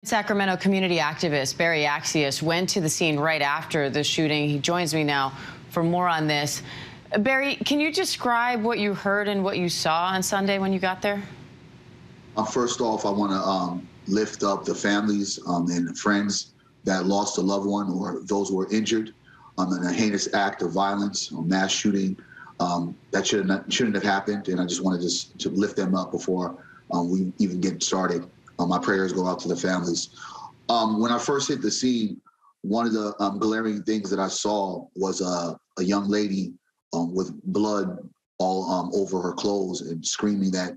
Sacramento community activist Barry Accius went to the scene right after the shooting. He joins me now for more on this. Barry, can you describe what you heard and what you saw on Sunday when you got there? First off, I want to lift up the families and friends that lost a loved one or those who were injured in a heinous act of violence, mass shooting that shouldn't have happened. And I just wanted to lift them up before we even get started. My prayers go out to the families. When I first hit the scene, one of the glaring things that I saw was a young lady with blood all over her clothes and screaming that,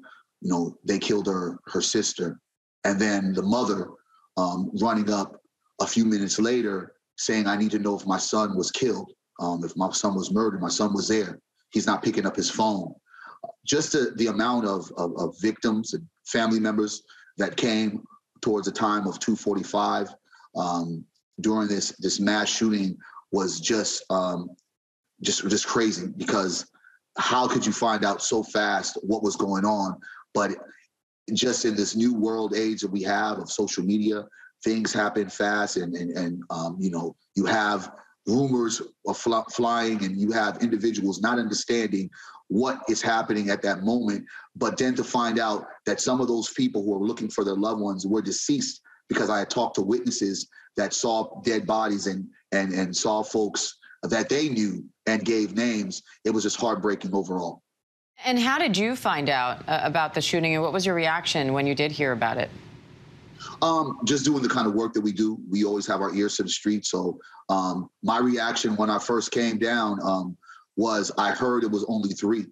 they killed her sister. And then the mother running up a few minutes later saying, I need to know if my son was killed, if my son was murdered. My son was there. He's not picking up his phone. Just the amount of victims and family members that came towards the time of 2:45 during this mass shooting was just crazy, because how could you find out so fast what was going on? But just in this new world age that we have of social media, things happen fast, and you have rumors of flying, and you have individuals not understanding what is happening at that moment. But then to find out that some of those people who were looking for their loved ones were deceased, because I had talked to witnesses that saw dead bodies and saw folks that they knew and gave names. It was just heartbreaking overall. And how did you find out about the shooting, and what was your reaction when you did hear about it? Just doing the kind of work that we do. We always have our ears to the street. So my reaction when I first came down was I heard it was only 3.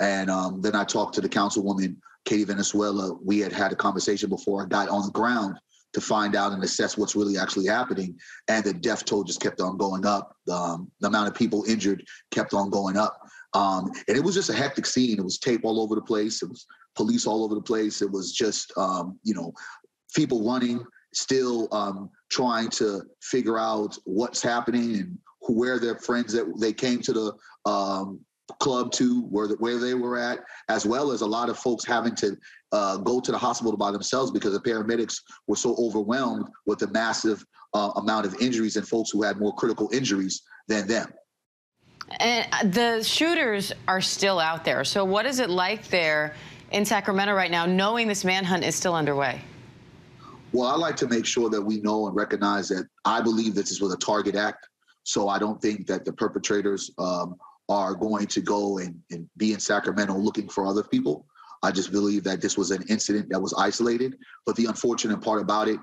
And then I talked to the councilwoman, Katie Venezuela. We had a conversation before I got on the ground to find out and assess what's really actually happening. And the death toll just kept on going up. The amount of people injured kept on going up. And it was just a hectic scene. It was tape all over the place. It was police all over the place. It was just, people running, still trying to figure out what's happening and where their friends that they came to the club to, where they were at, as well as a lot of folks having to go to the hospital by themselves because the paramedics were so overwhelmed with the massive amount of injuries and folks who had more critical injuries than them. And the shooters are still out there. So what is it like there in Sacramento right now, knowing this manhunt is still underway? Well, I like to make sure that we know and recognize that I believe that this was a target act. So I don't think that the perpetrators are going to go and be in Sacramento looking for other people. I just believe that this was an incident that was isolated. But the unfortunate part about it,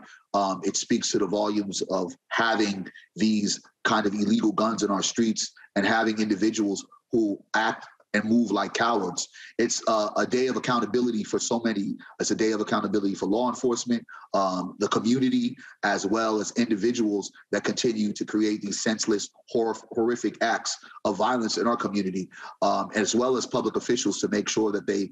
it speaks to the volumes of having these kind of illegal guns in our streets and having individuals who act and move like cowards. It's a day of accountability for so many. It's a day of accountability for law enforcement, the community, as well as individuals that continue to create these senseless, horrific acts of violence in our community, as well as public officials to make sure that they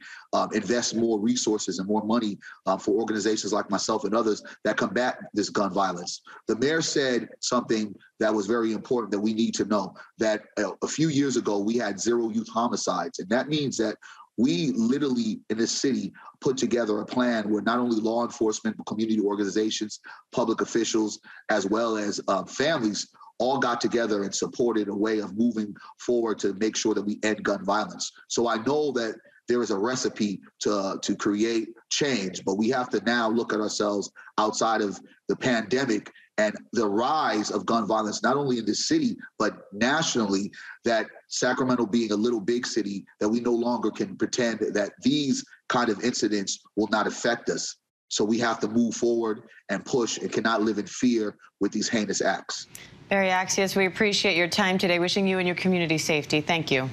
invest more resources and more money for organizations like myself and others that combat this gun violence. The mayor said something that was very important that we need to know, that a few years ago, we had 0 youth homicides. And that means that we literally in this city put together a plan where not only law enforcement, but community organizations, public officials, as well as families all got together and supported a way of moving forward to make sure that we end gun violence. So I know that there is a recipe to create change, but we have to now look at ourselves outside of the pandemic and the rise of gun violence, not only in this city, but nationally, that Sacramento being a little big city, that we no longer can pretend that these kind of incidents will not affect us. So we have to move forward and push and cannot live in fear with these heinous acts. Barry Accius, we appreciate your time today. Wishing you and your community safety. Thank you.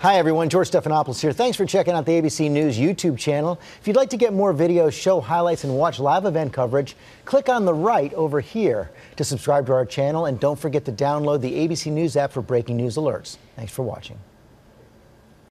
Hi, everyone. George Stephanopoulos here. Thanks for checking out the ABC News YouTube channel. If you'd like to get more videos, show highlights, and watch live event coverage, click on the right over here to subscribe to our channel. And don't forget to download the ABC News app for breaking news alerts. Thanks for watching.